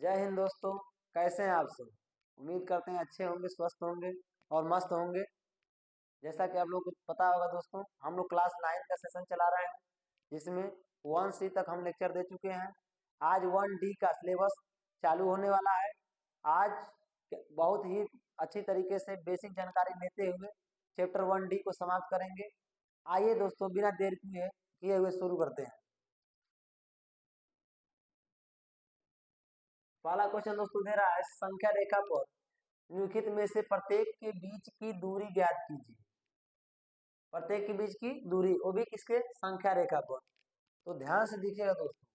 जय हिंद दोस्तों। कैसे हैं आप सब? उम्मीद करते हैं अच्छे होंगे, स्वस्थ होंगे और मस्त होंगे। जैसा कि आप लोगों को पता होगा दोस्तों, हम लोग क्लास 9 का सेशन चला रहे हैं, जिसमें 1C तक हम लेक्चर दे चुके हैं। आज 1D का सिलेबस चालू होने वाला है। आज बहुत ही अच्छी तरीके से बेसिक जानकारी लेते हुए चैप्टर 1D को समाप्त करेंगे। आइए दोस्तों, बिना देर किए हुए शुरू करते हैं। पहला क्वेश्चन दोस्तों दे रहा है, संख्या रेखा पर निम्नलिखित में से प्रत्येक के बीच की दूरी ज्ञात कीजिए। प्रत्येक के बीच की दूरी, वो भी किसके? संख्या रेखा पर। तो ध्यान से देखिएगा दोस्तों,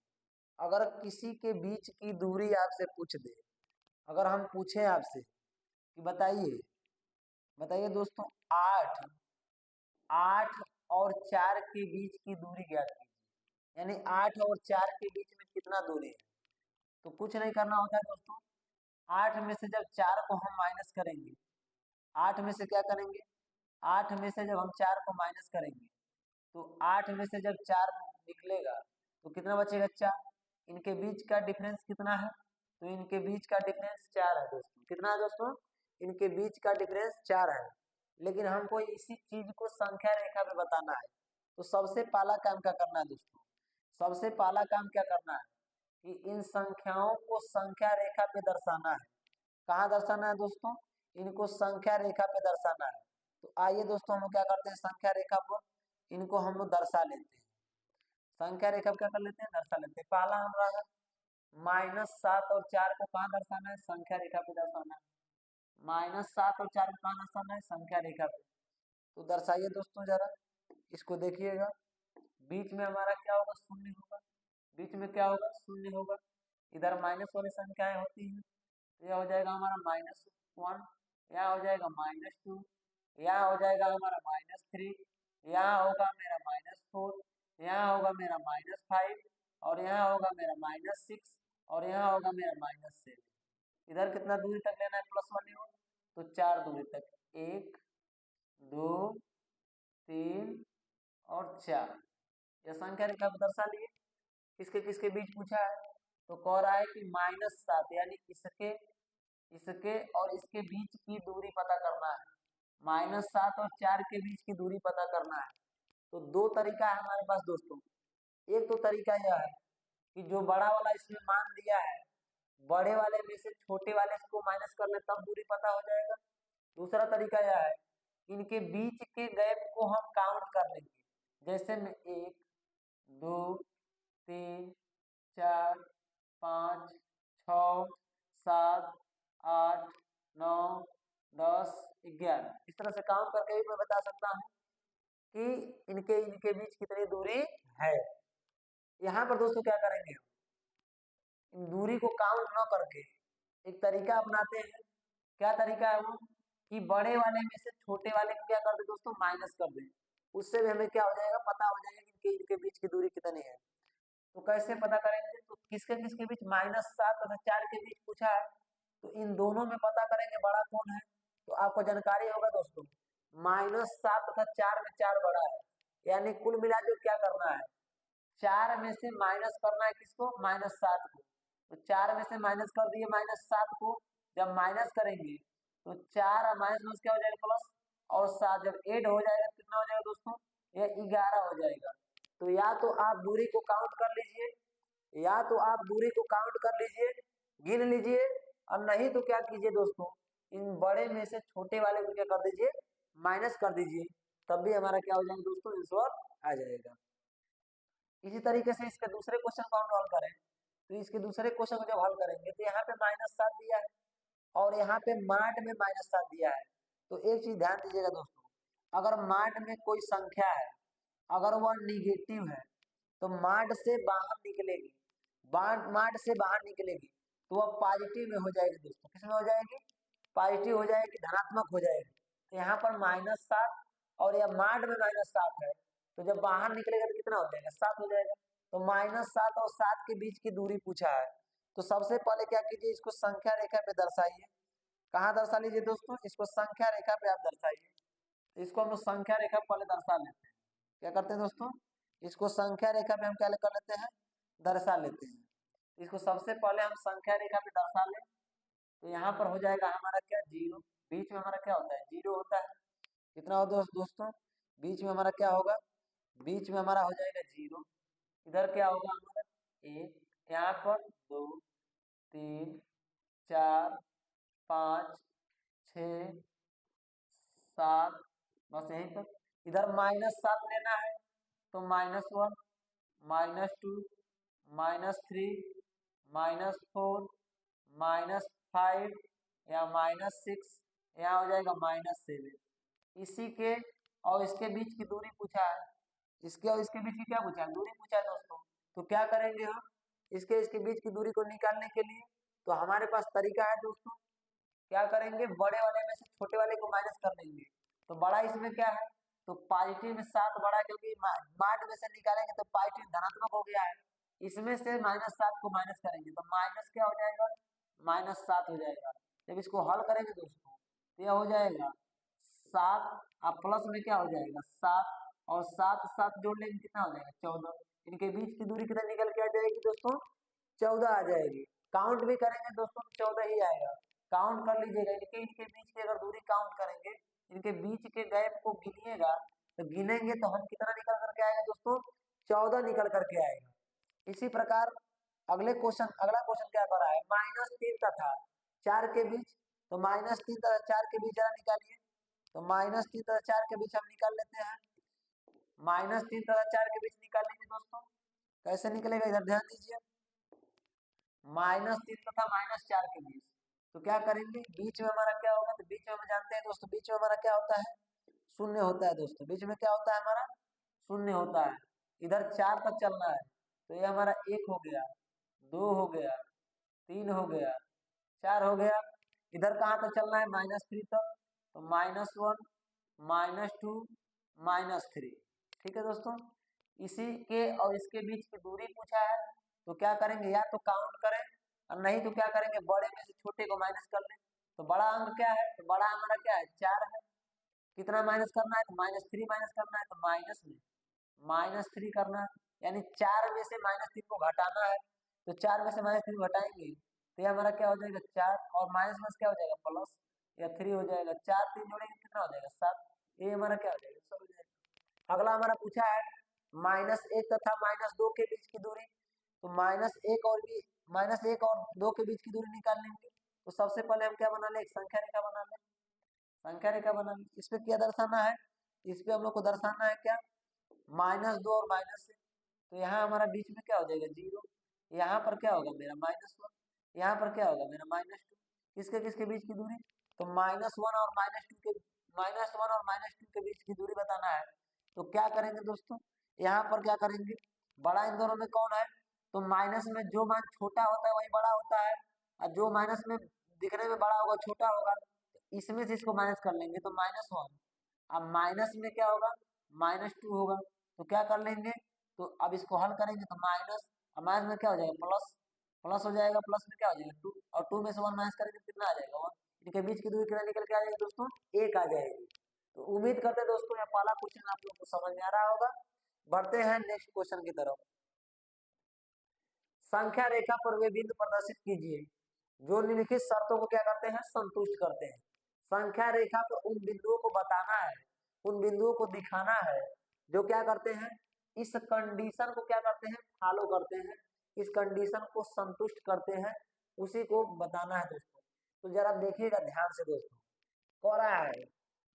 अगर किसी के बीच की दूरी आपसे पूछ दे, अगर हम पूछें आपसे कि बताइए बताइए दोस्तों, 8 8 और 4 के बीच की दूरी ज्ञात कीजिए, यानी 8 और 4 के बीच में कितना दूरी है। तो कुछ नहीं करना होता है दोस्तों, 8 में से जब 4 को हम माइनस करेंगे, 8 में से क्या करेंगे, 8 में से जब हम 4 को माइनस करेंगे तो 8 में से जब 4 निकलेगा तो कितना बचेगा? 4। इनके बीच का डिफरेंस कितना है? तो इनके बीच का डिफरेंस 4 है दोस्तों। कितना है दोस्तों? इनके बीच का डिफरेंस 4 है। लेकिन हमको इसी चीज को संख्या रेखा पे बताना है। तो सबसे पहला काम क्या करना है दोस्तों? सबसे पहला काम क्या करना है कि इन संख्याओं को संख्या रेखा पे दर्शाना है। कहाँ दर्शाना है दोस्तों? इनको संख्या रेखा पे दर्शाना है। तो आइए दोस्तों, हम लोग क्या करते हैं, संख्या रेखा पर इनको हम लोग दर्शा लेते हैं। संख्या रेखा क्या कर लेते हैं? दर्शा लेते हैं। पहला हमारा -7 और 4 को कहाँ दर्शाना है? संख्या रेखा पे दर्शाना है। -7 और 4 को कहाँ दर्शाना है? संख्या रेखा पे। तो दर्शाइए दोस्तों जरा, इसको देखिएगा। बीच में हमारा क्या होगा? शून्य होगा। बीच में क्या होगा? शून्य होगा। इधर माइनस वाली संख्याएं होती हैं, तो यह हो जाएगा हमारा -1, यहाँ हो जाएगा -2, यहाँ हो जाएगा हमारा -3, यहाँ होगा मेरा -4, यहाँ होगा मेरा -5 और यहाँ होगा मेरा -6 और यहाँ होगा मेरा -7। इधर कितना दूरी तक लेना है? +1 हो तो 4 दूरी तक, 1 2 3 और 4। यह संख्या रेखा को दर्शा लिए। किसके किसके बीच पूछा है? तो कह रहा है कि -7 यानी इसके इसके और इसके बीच की दूरी पता करना है। -7 और 4 के बीच की दूरी पता करना है। तो दो तरीका है हमारे पास दोस्तों। एक तो तरीका यह है कि जो बड़ा वाला इसमें मान दिया है, बड़े वाले में से छोटे वाले को माइनस कर ले, तब दूरी पता हो जाएगा। दूसरा तरीका यह है, इनके बीच के गैप को हम काउंट कर लेंगे। जैसे में 1 2 3 4 5 6 7 8 9 10 11, इस तरह से काउंट करके भी मैं बता सकता हूँ कि इनके इनके बीच कितनी दूरी है। यहाँ पर दोस्तों क्या करेंगे, इन दूरी को काउंट न करके एक तरीका अपनाते हैं। क्या तरीका है वो? कि बड़े वाले में से छोटे वाले को क्या कर दे दोस्तों? माइनस कर दे। उससे भी हमें क्या हो जाएगा? पता हो जाएगा कि इनके बीच की दूरी कितनी है। तो कैसे पता करेंगे? तो किसके किसके बीच? -7 तथा 4 के बीच पूछा है, तो इन दोनों में पता करेंगे बड़ा कौन है। तो आपको जानकारी होगा दोस्तों, -7 तथा 4 में 4 बड़ा है, यानी कुल मिला के क्या करना है? 4 में से माइनस करना है किसको? -7 को। तो 4 में से माइनस कर दिए -7 को। जब माइनस करेंगे तो 4 और माइनस क्या हो जाएगा? प्लस। और 7 जब ऐड हो जाएगा कितना हो जाएगा दोस्तों? यह 11 हो जाएगा। तो या तो आप दूरी को काउंट कर लीजिए, या तो आप दूरी को काउंट कर लीजिए, गिन लीजिए, और नहीं तो क्या कीजिए दोस्तों, इन बड़े में से छोटे वाले को क्या कर दीजिए? माइनस कर दीजिए। तब भी हमारा क्या हो जाएगा दोस्तों? आंसर आ जाएगा। इसी तरीके से इसके दूसरे क्वेश्चन को हम हल करें, तो इसके दूसरे क्वेश्चन को जब हल करेंगे तो यहाँ पे -7 दिया है और यहाँ पे माड में -7 दिया है। तो एक चीज ध्यान दीजिएगा दोस्तों, अगर माड में कोई संख्या है, अगर वह निगेटिव है तो माड से बाहर निकलेगी, माड से बाहर निकलेगी तो वह पॉजिटिव में हो जाएगी दोस्तों। किस में हो जाएगी? पॉजिटिव हो जाएगी, धनात्मक हो जाएगी। तो यहाँ पर -7 और यह माड में -7 है, तो जब बाहर निकलेगा तो कितना हो जाएगा? 7 हो जाएगा। तो -7 और 7 के बीच की दूरी पूछा है, तो सबसे पहले क्या कीजिए, इसको संख्या रेखा पे दर्शाइए। कहाँ दर्शा लीजिए दोस्तों? इसको संख्या रेखा पे आप दर्शाइए। तो इसको हम लोग संख्या रेखा पहले दर्शा लेते हैं। क्या करते हैं दोस्तों? इसको संख्या रेखा पे हम क्या कर लेते हैं? दर्शा लेते हैं। इसको सबसे पहले हम संख्या रेखा पे दर्शा लें। तो यहाँ पर हो जाएगा हमारा क्या, जीरो। बीच में हमारा क्या होता है, जीरो होता है। कितना हो दोस्तों, बीच में हमारा क्या होगा, बीच में हमारा हो जाएगा जीरो। इधर क्या होगा हमारा, एक, यहाँ पर दो, तीन, चार, पाँच, छ, सात, बस यहीं तक। इधर -7 लेना है, तो -1, -2, -3, -4, -5 या -6, यहाँ हो जाएगा -7। इसी के और इसके बीच की दूरी पूछा है, इसके और इसके बीच की क्या पूछा है, दूरी पूछा है दोस्तों। तो क्या करेंगे हम, इसके बीच की दूरी को निकालने के लिए तो हमारे पास तरीका है दोस्तों। क्या करेंगे, बड़े वाले में से छोटे वाले को माइनस कर लेंगे। तो बड़ा इसमें क्या है, तो पॉजिटिव में 7 बड़ा, क्योंकि मार्ट में से निकालेंगे तो पॉजिटिव धनात्मक हो गया है। इसमें से -7 को माइनस करेंगे तो माइनस क्या हो जाएगा, -7 हो जाएगा। जब इसको हल करेंगे दोस्तों तो यह हो जाएगा 7, और प्लस में क्या हो जाएगा 7, और 7 7 जोड़ लेंगे कितना हो जाएगा 14। इनके बीच की दूरी कितना निकल के आ जाएगी दोस्तों, 14 आ जाएगी। काउंट भी करेंगे दोस्तों 14 ही आएगा। काउंट कर लीजिएगा, इनके बीच की अगर दूरी काउंट करेंगे, इनके बीच के गैप को गिनिएगा, तो गिनेंगे तो हम कितना निकल करके आएगा दोस्तों, 14 निकल करके आएगा। इसी प्रकार अगला क्वेश्चन क्या कर रहा है, -3 तथा 4 के बीच। तो -3 तथा 4 के बीच जरा निकालिए। तो -3 तथा 4 के बीच हम निकाल लेते हैं। -3 तथा 4 के बीच निकाल लीजिए दोस्तों। कैसे निकलेगा, इधर ध्यान दीजिए। -3 तथा -4 के बीच, तो क्या करेंगे, बीच में हमारा क्या होगा, तो बीच में हम जानते हैं दोस्तों, बीच में हमारा क्या होता है, शून्य होता है दोस्तों। बीच में क्या होता है हमारा, शून्य होता है। इधर 4 तक चलना है, तो ये हमारा 1 हो गया, 2 हो गया, 3 हो गया, 4 हो गया। इधर कहाँ तक चलना है, -3 तक, तो -1, -2, -3। ठीक है दोस्तों, इसी के और इसके बीच की दूरी पूछा है। तो क्या करेंगे, या तो काउंट करें और नहीं तो क्या करेंगे, बड़े में से छोटे को माइनस कर लें। तो बड़ा अंक क्या है, तो बड़ा हमारा क्या है, 4 है। कितना माइनस करना है, तो -3 माइनस करना है, तो माइनस में -3 करना है। यानी 4 में से -3 को घटाना है। तो 4 में से -3 घटाएंगे तो ये हमारा क्या हो जाएगा 4, और माइनस में क्या हो जाएगा प्लस, या 3 हो जाएगा। 4 3 जोड़ेंगे कितना हो जाएगा 7। ये हमारा क्या हो जाएगा, सब हो जाएगा। अगला हमारा पूछा है -1 तथा -2 के बीच की दूरी। तो -1 और 2 के बीच की दूरी निकाल लेंगे। तो सबसे पहले हम क्या बना लें, एक संख्या रेखा बना लें। संख्या रेखा बना लें, इस पे क्या दर्शाना है, इस पे हम लोग को दर्शाना है क्या, -2 और -1। तो यहाँ हमारा बीच में क्या हो जाएगा 0। यहाँ पर क्या होगा मेरा -1, यहाँ पर क्या होगा मेरा -2। किसके किसके बीच की दूरी, तो -1 और -2 के बीच की दूरी बताना है। तो क्या करेंगे दोस्तों, यहाँ पर क्या करेंगे, बड़ा इन दोनों में कौन है, तो माइनस में जो मान छोटा होता है वही बड़ा होता है, और जो माइनस में दिखने में बड़ा होगा छोटा होगा, तो इसमें से इसको माइनस कर लेंगे तो -1। अब माइनस में क्या होगा, -2 होगा। तो क्या कर लेंगे, तो अब इसको हल करेंगे तो माइनस, और माइनस में क्या हो जाएगा प्लस, प्लस हो जाएगा। प्लस में क्या हो जाएगा 2, और 2 में से 1 माइनस करेंगे तो कितना आ जाएगा 1। इनके बीच की दूरी कितना निकल के आ जाएगी दोस्तों, 1 आ जाएगी। तो उम्मीद करते हैं दोस्तों यह पहला क्वेश्चन आप लोग को समझ में आ रहा होगा। बढ़ते हैं नेक्स्ट क्वेश्चन की तरफ। संख्या रेखा पर वे बिंदु प्रदर्शित कीजिए जो निम्नलिखित शर्तों को क्या करते हैं, संतुष्ट करते हैं। संख्या रेखा पर उन बिंदुओं को बताना है, उन बिंदुओं को दिखाना है जो क्या करते हैं, इस कंडीशन को क्या करते हैं, फॉलो करते हैं, इस कंडीशन को संतुष्ट करते हैं, उसी को बताना है दोस्तों। तो जरा देखिएगा ध्यान से दोस्तों, कह रहा है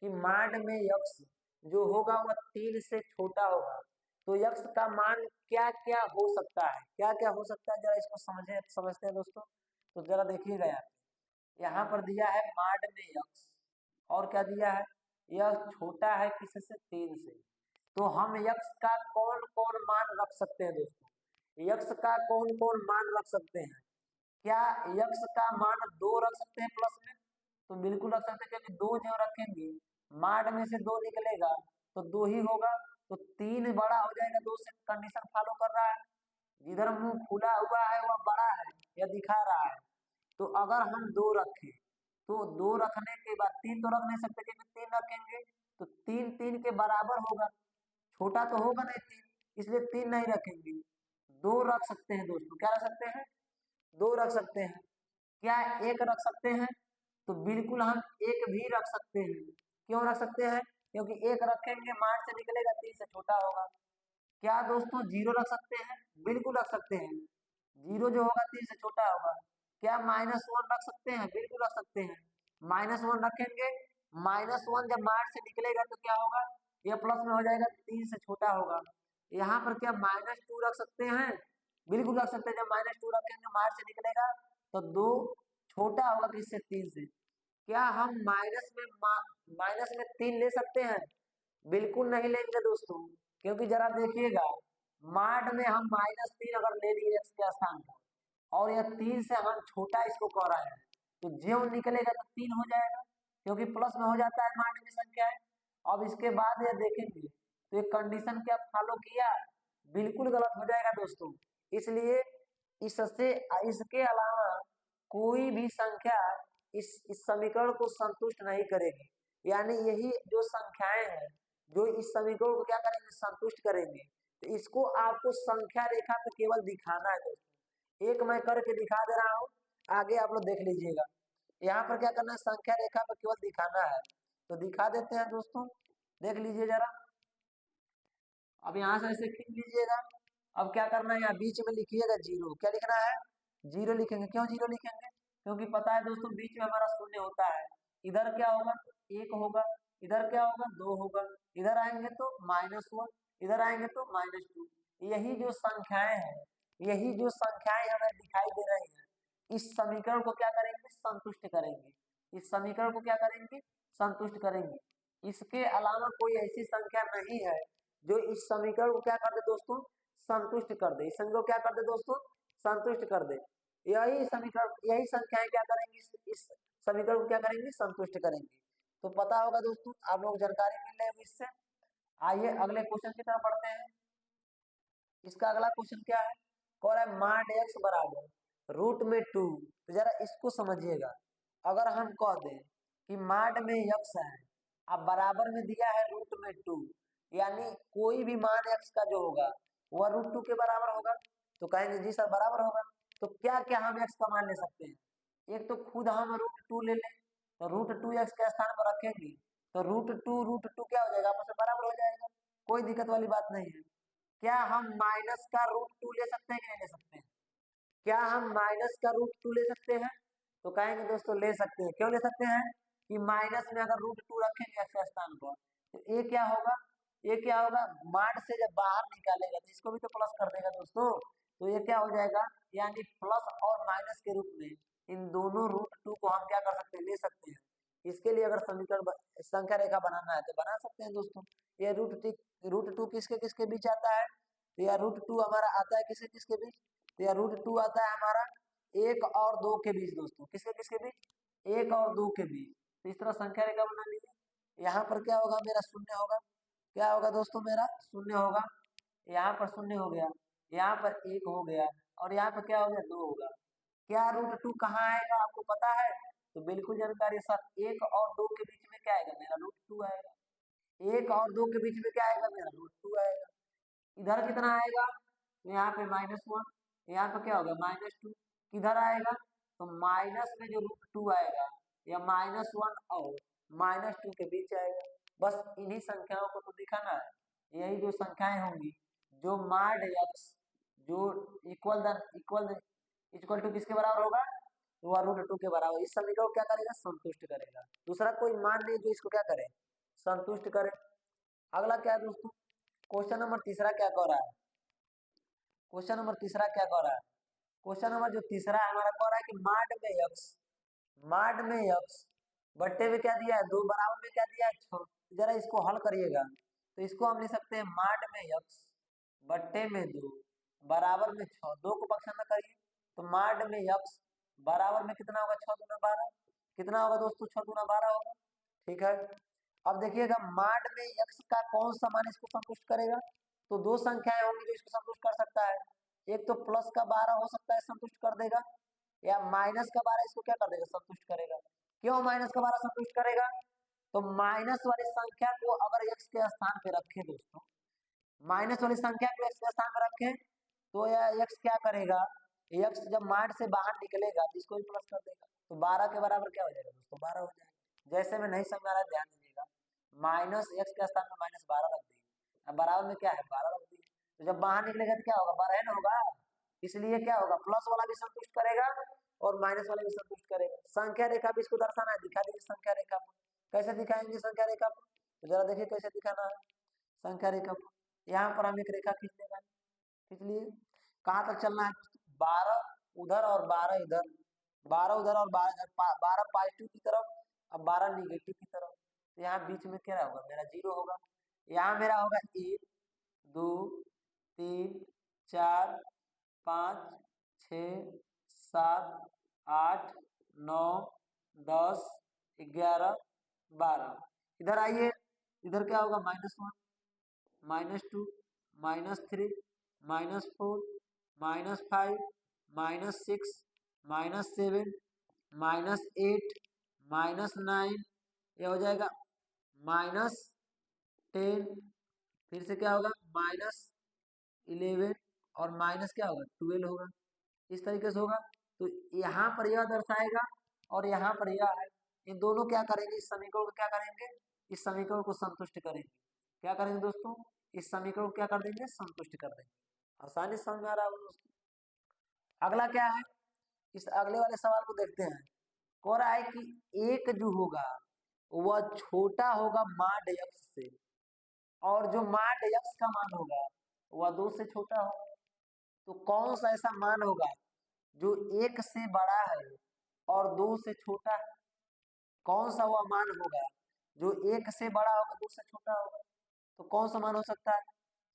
कि मान में यक्स जो होगा वह 3 से छोटा होगा। तो यक्स का मान क्या क्या हो सकता है, क्या क्या हो सकता है, जरा इसको समझते हैं दोस्तों। तो जरा देखिएगा यहाँ पर दिया है मान में यक्स, और क्या दिया है, यह छोटा है किससे, 3 से। तो हम यक्स का कौन कौन मान रख सकते हैं दोस्तों, यक्स का कौन कौन मान रख सकते हैं। क्या यक्स का मान 2 रख सकते हैं प्लस में, तो बिल्कुल रख सकते हैं, क्योंकि 2 जो रखेंगे माड में से 2 निकलेगा तो 2 ही होगा। तो 3 बड़ा हो जाएगा, 2 से कंडीशन फॉलो कर रहा है। जिधर मुंह खुला हुआ है वह बड़ा है, यह दिखा रहा है। तो अगर हम 2 रखें तो 2 रखने के बाद 3 तो रख नहीं सकते, क्योंकि 3 रखेंगे तो 3 3 के बराबर होगा, छोटा तो होगा नहीं 3, इसलिए 3 नहीं रखेंगे, 2 रख सकते हैं दोस्तों। क्या रख सकते हैं, 2 रख सकते हैं, क्या 1 रख सकते हैं? तो बिल्कुल हम 1 भी रख सकते हैं। क्यों रख सकते हैं? क्योंकि 1 रखेंगे मार्च से निकलेगा 3 से छोटा होगा। क्या दोस्तों 0 रख सकते हैं? बिल्कुल रख सकते हैं। 0 जो होगा 3 से छोटा होगा। क्या -1 रख सकते हैं? बिल्कुल रख सकते हैं। -1 रखेंगे, -1 जब मार्च से निकलेगा तो क्या होगा? ये प्लस में हो जाएगा, 3 से छोटा होगा। यहाँ पर क्या -2 रख सकते हैं? बिल्कुल रख सकते हैं। जब -2 रखेंगे मार्च से निकलेगा तो 2 छोटा होगा किससे? 3 से। क्या हम माइनस में 3 ले सकते हैं? बिल्कुल नहीं लेंगे दोस्तों, क्योंकि जरा देखिएगा, मार्ट में हम -3 अगर ले लिए एक्स के स्थान पर और यह 3 से हम छोटा इसको कह रहे हैं, तो ज्यों निकलेगा तो 3 हो जाएगा, क्योंकि प्लस में हो जाता है मार्ट में संख्या है। अब इसके बाद यह देखेंगे तो ये कंडीशन क्या फॉलो किया? बिल्कुल गलत हो जाएगा दोस्तों। इसलिए इससे इसके अलावा कोई भी संख्या इस समीकरण को संतुष्ट नहीं करेगी। यानी यही जो संख्याएं हैं जो इस समीकरण को क्या करेंगे? संतुष्ट करेंगे। तो इसको आपको संख्या रेखा पे केवल दिखाना है दोस्तों। एक मैं करके दिखा दे रहा हूँ, आगे आप लोग देख लीजिएगा। यहाँ पर क्या करना है? संख्या रेखा पे केवल दिखाना है, तो दिखा देते हैं दोस्तों, देख लीजिए जरा। अब यहाँ से ऐसे खींच लीजिएगा। अब क्या करना है? यहाँ बीच में लिखिएगा 0। क्या लिखना है? 0 लिखेंगे। क्यों 0 लिखेंगे? क्योंकि पता है दोस्तों बीच में हमारा शून्य होता है। इधर क्या होगा? 1 होगा। इधर क्या होगा? 2 होगा। इधर आएंगे तो -1, इधर आएंगे तो -2। यही जो संख्याएं हैं, यही जो संख्याएं हमें दिखाई दे रही हैं, इस समीकरण को क्या करेंगे? संतुष्ट करेंगे। इस समीकरण को क्या करेंगे? संतुष्ट करेंगे। इसके अलावा कोई ऐसी संख्या नहीं है जो इस समीकरण को क्या कर दे दोस्तों? संतुष्ट कर दे। इस समीकरण को क्या कर दे दोस्तों? संतुष्ट कर दे। यही समीकरण, यही संख्याएं क्या करेंगी? इस समीकरण को क्या करेंगी? संतुष्ट करेंगी। तो पता होगा दोस्तों, आप लोग जानकारी मिल रही होगी इससे। आइए अगले क्वेश्चन की तरफ बढ़ते हैं। इसका अगला क्वेश्चन क्या है? कह रहा है माड एक्स बराबर √2। तो जरा इसको समझिएगा। अगर हम कह दें कि माड में एक्स है, अब बराबर में दिया है √2, यानी कोई भी मान एक्स का जो होगा वह √2 के बराबर होगा, तो कहेंगे जी सर बराबर होगा। तो क्या क्या हम एक्स का मान ले सकते हैं? एक तो खुद हम √2 ले लें, तो √2 एक्स के स्थान पर रखेंगे तो √2 क्या हो जाएगा? आपस में बराबर हो जाएगा, कोई दिक्कत वाली बात नहीं है। क्या हम माइनस का √2 ले सकते हैं कि नहीं ले सकते हैं? क्या हम माइनस का √2 ले सकते हैं? तो कहेंगे दोस्तों ले सकते हैं। क्यों ले सकते हैं? कि माइनस में अगर √2 रखेंगे एक्स स्थान पर तो ये क्या होगा? ये क्या होगा? मार्ट से जब बाहर निकालेगा तो इसको भी तो प्लस कर देगा दोस्तों, तो ये क्या हो जाएगा? यानी प्लस और माइनस के रूप में इन दोनों √2 को हम क्या कर सकते हैं? ले सकते हैं। इसके लिए अगर समीकरण संख्या रेखा बनाना है तो बना सकते हैं दोस्तों। ये √2 किसके किसके बीच आता है? तो यह √2 हमारा आता है किसके किसके बीच? तो यह √2 आता है हमारा 1 और 2 के बीच दोस्तों। किसके किसके बीच? 1 और 2 के बीच। तो इस तरह संख्या रेखा बना लीजिए। यहाँ पर क्या होगा? मेरा शून्य होगा। क्या होगा दोस्तों? मेरा शून्य होगा। यहाँ पर शून्य हो गया, यहाँ पर 1 हो गया, और यहाँ पर क्या हो गया? 2 होगा। क्या √2 कहाँ आएगा आपको पता है? तो बिल्कुल जानकारी सर, 1 और 2 के बीच में क्या आएगा? मेरा √2 आएगा। 1 और 2 के बीच में क्या आएगा? मेरा √2 आएगा। इधर कितना आएगा? तो यहाँ पे -1, यहाँ पे क्या होगा? -2। किधर आएगा? तो माइनस में जो √2 आएगा या -1 और -2 के बीच आएगा। बस इन्हीं संख्याओं को तो दिखाना है। यही जो संख्याएं होंगी जो माड एक्स जो इक्वल टू किसके बराबर होगा? तो वह √2 के बराबर। इस समीकरण को क्या करेगा? संतुष्ट करेगा। दूसरा कोई मान नहीं जो इसको क्या करे? संतुष्ट करे। अगला क्या है दोस्तों? क्वेश्चन नंबर तीसरा क्या कह रहा है? क्वेश्चन नंबर तीसरा क्या कह रहा है? क्वेश्चन नंबर जो तीसरा है हमारा कह रहा है कि माड में यक्स बट्टे में क्या दिया है? 2 बराबर में क्या दिया है? 6। जरा इसको हल करिएगा तो इसको हम लिख सकते हैं माड में यक्स बट्टे में 2 बराबर में 6। 2 को पक्ष में करिए तो माड में यक्स बराबर में कितना होगा? 6 दूना 12। कितना होगा दोस्तों? 6 दूना 12 होगा। ठीक है। अब देखिएगा माड में यक्स का कौन सा मान इसको संतुष्ट करेगा? तो 2 संख्याएं होंगी जो इसको संतुष्ट कर सकता है। एक तो प्लस का 12 हो सकता है, संतुष्ट कर देगा, या माइनस का 12 इसको क्या कर देगा? संतुष्ट करेगा। क्यों माइनस का 12 संतुष्ट करेगा? तो माइनस वाली संख्या को अगर एक्स के स्थान पे रखें दोस्तों, माइनस वाली संख्या को एक्स के स्थान पे रखें तो यह एक्स क्या करेगा? एक्स जब मार्ट से बाहर निकलेगा तो इसको भी प्लस कर देगा, तो 12 के बराबर क्या हो जाएगा दोस्तों, 12 हो जाएगा। जैसे मैं नहीं समझा रहा, ध्यान दीजिएगा, माइनस एक्स के स्थान में -12 रख दी, अब बराबर में क्या है 12 रख दी, तो जब बाहर निकलेगा तो क्या होगा 12 न होगा, इसलिए क्या होगा प्लस वाला भी संतुष्ट करेगा और माइनस वाला भी संतुष्ट करेगा। संख्या रेखा भी इसको दर्शाना है, दिखा दीजिए संख्या रेखा पर। कैसे दिखाएंगे संख्या रेखा पर, तो जरा देखिए कैसे दिखाना है संख्या रेखा पर। यहाँ पर हम एक रेखा खींच देगा, खींच लिए, कहाँ तक चलना है, 12 उधर और 12 इधर, 12 उधर और 12 इधर, 12 पॉजिटिव की तरफ और 12 निगेटिव की तरफ। तो यहाँ बीच में क्या होगा मेरा 0 होगा, यहाँ मेरा होगा 1 2 3 4 5 6 7 8 9 10 11 12। इधर आइए, इधर क्या होगा -1 -2 -3 -4 -5 -6 -7 -8 -9, ये हो जाएगा -10, फिर से क्या होगा -11 और माइनस क्या होगा 12 होगा, इस तरीके से होगा। तो यहाँ पर यह दर्शाएगा और यहाँ पर यह है, इन दोनों क्या करेंगे, इस समीकरण को क्या करेंगे, इस समीकरण को संतुष्ट करेंगे। क्या करेंगे दोस्तों, इस समीकरण को क्या कर देंगे, संतुष्ट कर देंगे। आसानी से समझ में आ रहा होगा दोस्तों। अगला क्या है, इस अगले वाले सवाल को देखते हैं। कह रहा है कि एक जो होगा वह छोटा होगा माड एक्स से, और जो माड एक्स का मान होगा वह 2 से छोटा होगा। तो कौन सा ऐसा मान होगा जो 1 से बड़ा है और 2 से छोटा है, कौन सा वह मान होगा जो 1 से बड़ा होगा 2 से छोटा होगा। तो कौन सा मान हो सकता है,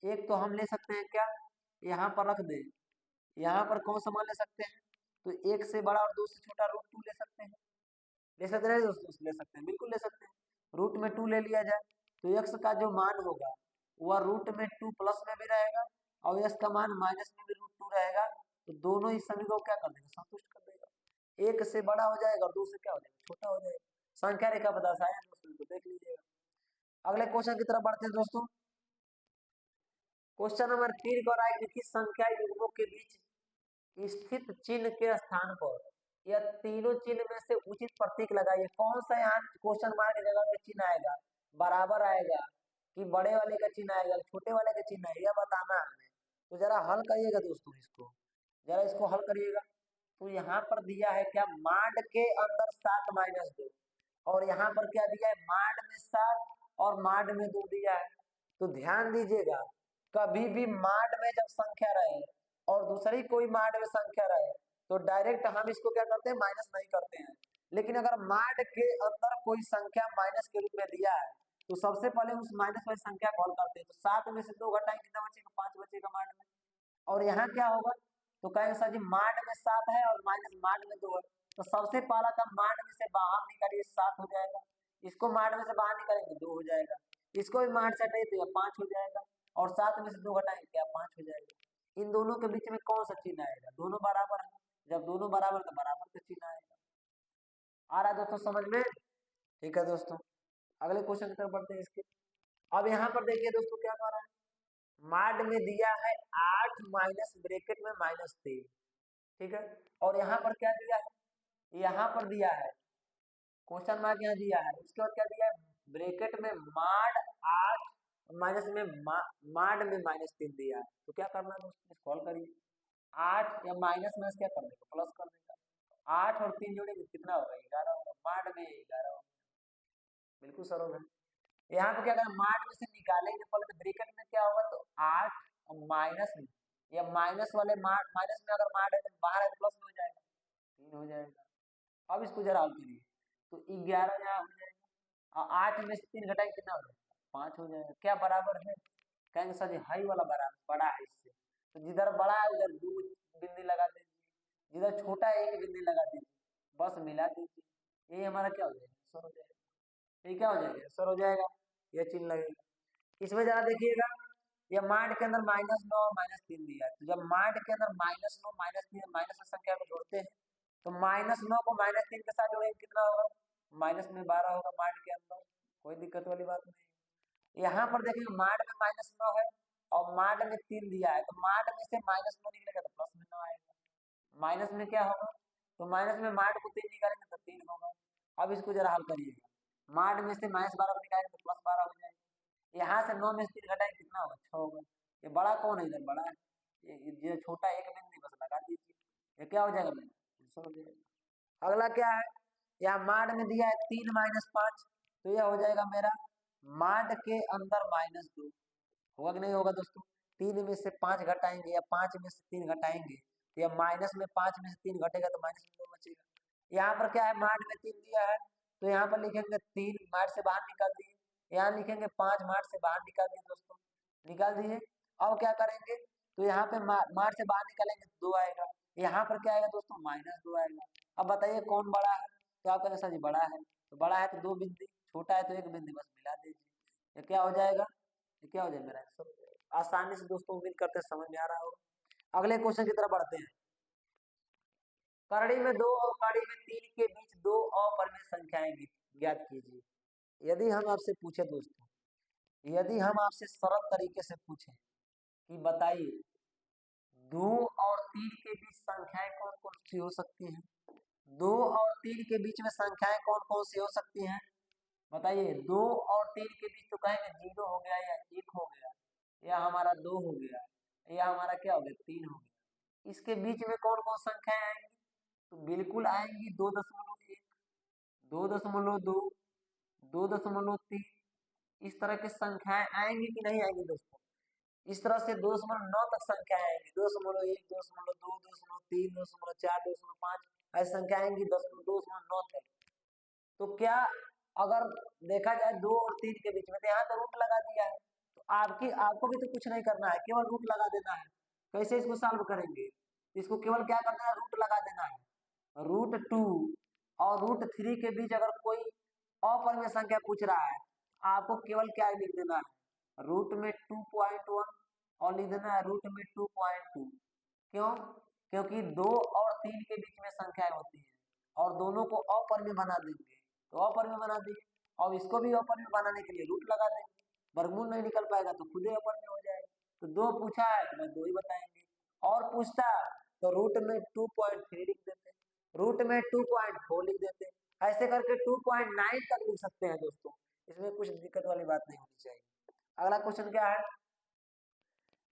एक तो हम ले सकते हैं क्या, यहाँ पर रख दे, यहाँ पर कौन सा मान ले सकते हैं, तो 1 से बड़ा और 2 से छोटा √2 ले सकते हैं, ले सकते हैं दोस्तों, ले सकते हैं, बिल्कुल ले सकते हैं। रूट में 2 ले लिया जाए तो एक्स का जो मान होगा वह रूट में 2 प्लस में भी रहेगा और एक्स का मान माइनस में भी √2 रहेगा। तो दोनों ही सभी को क्या कर देगा, संतुष्ट कर देगा, 1 से बड़ा हो जाएगा और 2 से क्या हो जाएगा, छोटा हो जाएगा। संख्या रेखा बता है दोस्तों, तो देख लीजिएगा। अगले क्वेश्चन की तरफ बढ़ते हैं दोस्तों। क्वेश्चन नंबर 3 को राइट, किस संख्या युग्मों के बीच स्थित चिन्ह के स्थान पर यह तीनों चिन्ह में से उचित प्रतीक लगाइए। कौन सा यहाँ क्वेश्चन मार्क की जगह पे चिन्ह आएगा, बराबर आएगा कि बड़े वाले का चिन्ह आएगा, छोटे वाले का चिन्ह आएगा, यह बताना है हमें। तो जरा हल करिएगा दोस्तों, इसको जरा इसको हल करिएगा। तो यहाँ पर दिया है क्या, माड के अंदर 7 - 2, और यहाँ पर क्या दिया है, माड में 7 और माड में 2 दिया है। तो ध्यान दीजिएगा, कभी भी माड में जब संख्या रहे और दूसरी कोई माड में संख्या रहे तो डायरेक्ट हम इसको क्या करते हैं, माइनस नहीं करते हैं। लेकिन अगर माड के अंदर कोई संख्या माइनस के रूप में दिया है तो सबसे पहले उस माइनस वाली संख्या कॉल करते हैं। तो 7 में से 2 घटाएं कितना बचेगा, 5 बचेगा माड में। और यहाँ क्या होगा, तो कहेंगे सर जी माड में 7 है और माइनस माड में 2 है, तो सबसे पहला काम माड में से बाहर निकालिए, 7 हो जाएगा, इसको माड में से बाहर निकालेंगे 2 हो जाएगा, इसको भी माड से हटाइए तो यह 5 हो जाएगा, और 7 में से 2 घटाएंगे क्या, 5 हो जाएगा। इन दोनों के बीच में कौन सा चिन्ह आएगा, दोनों बराबर है, जब दोनों बराबर तो बराबर का चिन्ह आएगा। आ रहा है दोस्तों समझ में, ठीक है दोस्तों। अगले क्वेश्चन की तरफ बढ़ते हैं इसके। अब यहाँ पर देखिए दोस्तों क्या कर रहा है, माड में दिया है 8 माइनस ब्रैकेट में -3, ठीक है, और यहाँ पर क्या दिया है, यहाँ पर दिया है क्वेश्चन मार्क, यहाँ दिया है, उसके बाद क्या दिया है, ब्रैकेट में माड 8 माइनस में माड में -3 दिया है। तो क्या करना है दोस्तों, सॉल्व करिए, 8 या माइनस में क्या कर देगा, प्लस कर देगा, 8 और 3 जोड़ेंगे कितना होगा, 11 होगा, माड में 11 होगा, बिल्कुल सरल है। यहाँ पे क्या करना, माड में से निकालेंगे पहले, तो ब्रैकेट में क्या होगा, तो 8 और माइनस में, या माइनस वाले माइनस में अगर माड है तो बाहर है तो प्लस में हो जाएगा, 3 हो जाएगा। अब इसको जरा हल करिए, तो 11 यहाँ हो जाएगा और 8 में से 3 घटाएंगे कितना हो जाएगा, 5 हो जाएगा। क्या बराबर है, कहेंगे सर जी हाई वाला बराबर बड़ा है इससे, तो जिधर बड़ा है उधर 2 बिंदी लगा दीजिए, जिधर छोटा है 1 बिंदी लगा दीजिए, बस मिला दीजिए, ये हमारा क्या हो जाएगा, सर हो जाएगा, ये क्या हो जाएगा, सर हो जाएगा, यह चिन्ह लगेगा। इसमें जरा देखिएगा, ये माड के अंदर -9 और -3 दिया है, तो जब माड के अंदर -9 -3 माइनस संख्या को जोड़ते हैं तो -9 को -3 के साथ जोड़ेंगे कितना होगा, माइनस में 12 होगा माड के अंदर, कोई दिक्कत वाली बात नहीं। यहाँ पर देखिए माड में -9 है और माड में 3 दिया है, तो माड में से -9 निकलेगा तो प्लस में 9 आएगा, माइनस में क्या होगा, तो माइनस में मार्ट को 3 निकालेंगे तो 3 होगा। अब इसको जरा हल करिएगा, मार्ट में से -12 को निकालेंगे तो +12 हो जाएगा। यहाँ से 9 में से 3 घटाएंगे कितना होगा, 6 होगा। ये बड़ा कौन है, इधर बड़ा है, ये छोटा एक बिंदु बस लगा दीजिए, ये क्या हो जाएगा मेरा, आंसर हो जाएगा। अगला क्या है, यहाँ मार्ट में दिया है 3 - 5, तो यह हो जाएगा मेरा मार्ट के अंदर -2 होगा कि नहीं होगा दोस्तों। 3 में से 5 घटाएंगे या 5 में से 3 घटाएंगे, या माइनस में 5 में से 3 घटेगा तो माइनस में 2 बचेगा। यहाँ पर क्या है, मार्ट में 3 दिया है तो यहाँ पर लिखेंगे 3 मार्ट से बाहर निकाल दिए, यहाँ लिखेंगे 5 मार्ट से बाहर निकाल दिए दोस्तों, निकाल दिए। अब क्या करेंगे, तो यहाँ पे मार्ट से बाहर निकालेंगे तो 2 आएगा, यहाँ पर क्या आएगा दोस्तों, -2 आएगा। अब बताइए कौन बड़ा है, तो आप कहेंगे सर जी बड़ा है, तो बड़ा है तो 2 बिंदु, छोटा है तो 1 बिंदु, बस मिला दीजिए, ये क्या हो जाएगा, ये क्या हो जाएगा मेरा आंसर। आसानी से दोस्तों, उम्मीद करते हैं समझ में आ रहा होगा। अगले क्वेश्चन की तरफ बढ़ते हैं। करड़ी में 2 और कड़ी में 3 के बीच 2 अपरिमेय संख्याएं ज्ञात कीजिए। यदि हम आपसे पूछे दोस्तों, यदि हम आपसे सरल तरीके से पूछे कि बताइए 2 और 3 के बीच संख्याएं कौन कौन सी हो सकती हैं, 2 और 3 के बीच में संख्याएं कौन कौन सी हो सकती हैं, बताइए। 2 और 3 के बीच तो कहेंगे 0 हो गया या 1 हो गया, या हमारा 2 हो गया, या हमारा क्या हो गया 3 हो गया। इसके बीच में कौन कौन संख्याएं आएंगी, तो बिल्कुल आएंगी 2.1, 2.2, 2.3, इस तरह की संख्याएं आएंगी कि नहीं आएंगी दोस्तों। इस तरह से 2.9 तक संख्याएं आएंगी, 2.1, 2.2, 2.3, 2.4, 2.5 ऐसी संख्या आएंगी 2.9 तक। तो क्या अगर देखा जाए 2 और 3 के बीच में, तो यहाँ तो रूट लगा दिया है, तो आपको भी तो कुछ नहीं करना है, केवल रूट लगा देना है। कैसे इसको सॉल्व करेंगे, इसको केवल क्या करना है, रूट लगा देना है। √2 और √3 के बीच अगर कोई अपरिमेय संख्या पूछ रहा है, आपको केवल क्या लिख देना है, रूट में 2.1 और लिख देना है रूट में 2.2। क्यों, क्योंकि 2 और 3 के बीच में संख्याएं होती हैं और दोनों को अपरिमेय बना देंगे, तो अपरिमेय बना दिए, और इसको भी अपरिमेय बनाने के लिए रूट लगा देंगे, वर्गमूल नहीं निकल पाएगा तो खुद ही अपरिमेय हो जाएगा। तो 2 पूछा है तो मैं 2 ही बताएंगे, और पूछता तो रूट में 2.3 लिख देते, रूट में 2.4 लिख देते, ऐसे करके 2.9 तक लिख सकते हैं दोस्तों, इसमें कुछ दिक्कत वाली बात नहीं होनी चाहिए। अगला क्वेश्चन क्या है,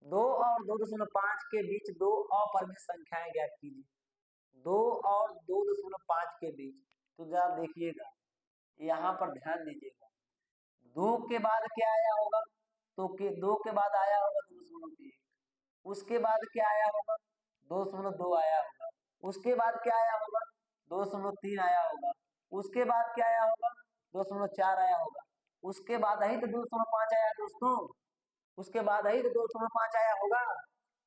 2 और 2.5 के बीच 2 अपरिमेय संख्याएं ज्ञात कीजिए। 2 और 2.5 के बीच, तो जरा देखिएगा, यहाँ पर ध्यान दीजिएगा, 2 के बाद क्या आया होगा, तो 2 के बाद आया होगा 2.1, उसके बाद क्या आया होगा, 2.2 आया होगा, उसके बाद क्या आया होगा, 2.3 आया होगा, उसके बाद क्या आया होगा, 2.4 आया होगा, उसके बाद ही तो 2.5 आया दोस्तों, उसके बाद ही तो 2.5 आया होगा।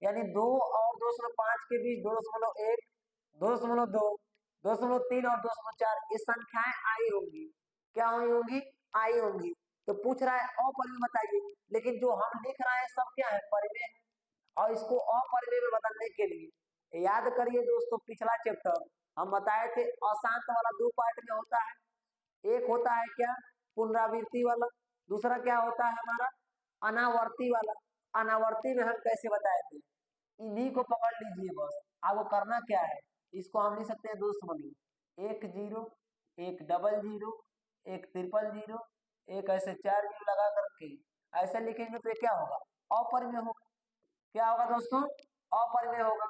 यानी 2 और 2.5 के बीच 2.1, 2.2, 2.3 और 2.4 ये संख्याएं आई होंगी, क्या हुई होंगी, आई होंगी। तो पूछ रहा है अपरिमेय बताइए, लेकिन जो हम लिख रहे हैं सब क्या है, परिमेय है, और इसको अपरिमेय में बदलने के लिए याद करिए दोस्तों, पिछला चैप्टर हम बताए थे अशांत वाला 2 पार्ट में होता है, एक होता है क्या, पुनरावृत्ति वाला, दूसरा क्या होता है हमारा, अनावर्ती वाला। अनावर्ती में हम कैसे बताए थे, इन्हीं को पकड़ लीजिए बस, आपको करना क्या है, इसको हम लिख सकते हैं दोस्तों, 1 0, 1 00, 1 000, एक ऐसे 4 जीरो लगा करके ऐसे लिखेंगे तो ये क्या होगा, अपरिमेय होगा। क्या होगा दोस्तों, अपरिमेय होगा,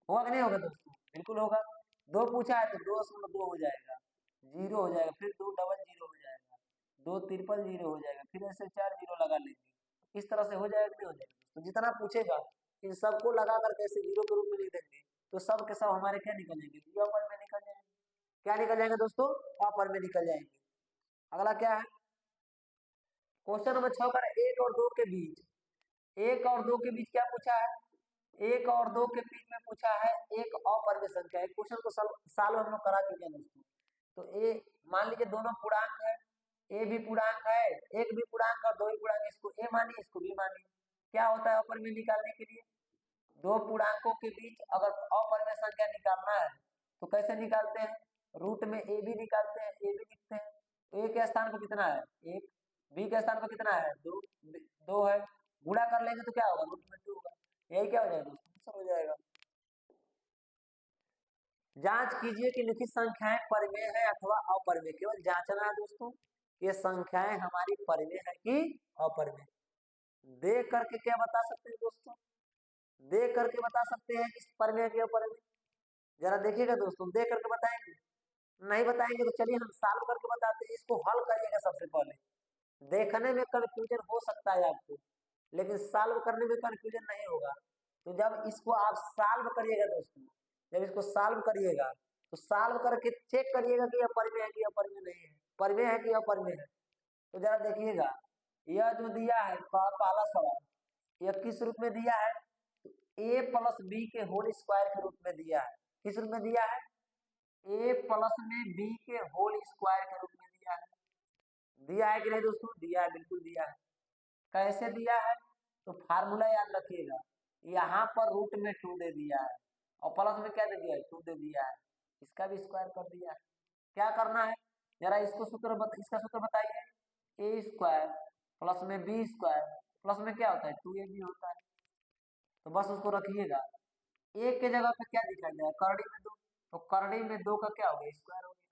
होगा कि नहीं होगा दोस्तों, बिल्कुल होगा। 2 पूछा है तो 2.2 हो जाएगा, 0 हो जाएगा, फिर 2 डबल 0 हो जाएगा, 2 ट्रिपल 0 हो जाएगा, फिर ऐसे 4 जीरो लगा लेंगे, इस तरह से हो जाएगा कि नहीं हो जाएगा। तो जितना पूछेगा इन सबको लगा करके ऐसे 0 के रूप में लिख देंगे, तो सब के सब हमारे क्या निकल जाएंगे, अपरिमेय निकल जाएंगे। क्या निकल जाएंगे दोस्तों, अपरिमेय निकल जाएंगे। अगला क्या है, क्वेश्चन नंबर 6 पर 1 और 2 के बीच, 1 और 2 के बीच क्या पूछा है, 1 और 2 के बीच में पूछा है एक अपरिमेय संख्या है। क्वेश्चन को साल हम लोग करा चुके हैं दोस्तों। तो ए मान लीजिए दोनों पूर्णांक है, ए भी पूर्णांक है, एक भी पूर्णांक और 2 भी पूर्णांक, इसको ए मानिए इसको बी मानिए। क्या होता है अपरिमेय निकालने के लिए, 2 पूर्णांकों के बीच अगर अपरिमेय संख्या निकालना है तो कैसे निकालते हैं, रूट में ए भी निकालते हैं, ए भी लिखते हैं, तो ए के स्थान पर कितना है 1, बी के स्थान पर कितना है 2 है, गुणा कर लेंगे तो क्या होगा, रूट में 2 होगा, यही क्या हो जाएगा दोस्तों, हो जाएगा। जांच कीजिए कि लिखित संख्याएं परिमेय है अथवा अपरिमेय, केवल जांचना है दोस्तों ये संख्याएं हमारी परिमेय है कि अपरिमेय। देख करके क्या बता सकते हैं दोस्तों, देख करके बता सकते हैं कि परिमेय है कि अपरिमेय। जरा देखिएगा दोस्तों, देख करके बताएंगे, नहीं बताएंगे तो चलिए हम सॉल्व करके बताते हैं। इसको हल करिएगा सबसे पहले, देखने में कंफ्यूजन हो सकता है आपको, लेकिन सॉल्व करने में कंफ्यूजन नहीं होगा। तो जब इसको आप सॉल्व करिएगा दोस्तों, जब इसको सॉल्व करिएगा तो सॉल्व करके चेक करिएगा कि अपरिमेय है कि अपरिमेय नहीं है, परिमेय है कि अपरिमेय है। तो जरा देखिएगा, यह जो दिया है पहला सवाल, यह किस रूप में दिया है, ए प्लस बी के होल स्क्वायर के रूप में दिया है। किस रूप में दिया है, ए प्लस में बी के होल स्क्वायर के रूप में दिया है। दिया है कि नहीं दोस्तों, दिया है, बिल्कुल दिया है। कैसे दिया है, तो फार्मूला याद रखिएगा, यहाँ पर रूट में 2 दे दिया है और प्लस में क्या दे दिया है, 2 दे दिया है, इसका भी स्क्वायर कर दिया है। क्या करना है, जरा इसको इसका सूत्र बताइए, ए स्क्वायर प्लस में बी स्क्वायर प्लस में क्या होता है 2ab होता है। तो बस उसको रखिएगा, ए के जगह पे क्या दिखाई दे रहा है, करड़ी में 2, तो करड़ी में 2 का क्या हो गया, स्क्वायर हो गया।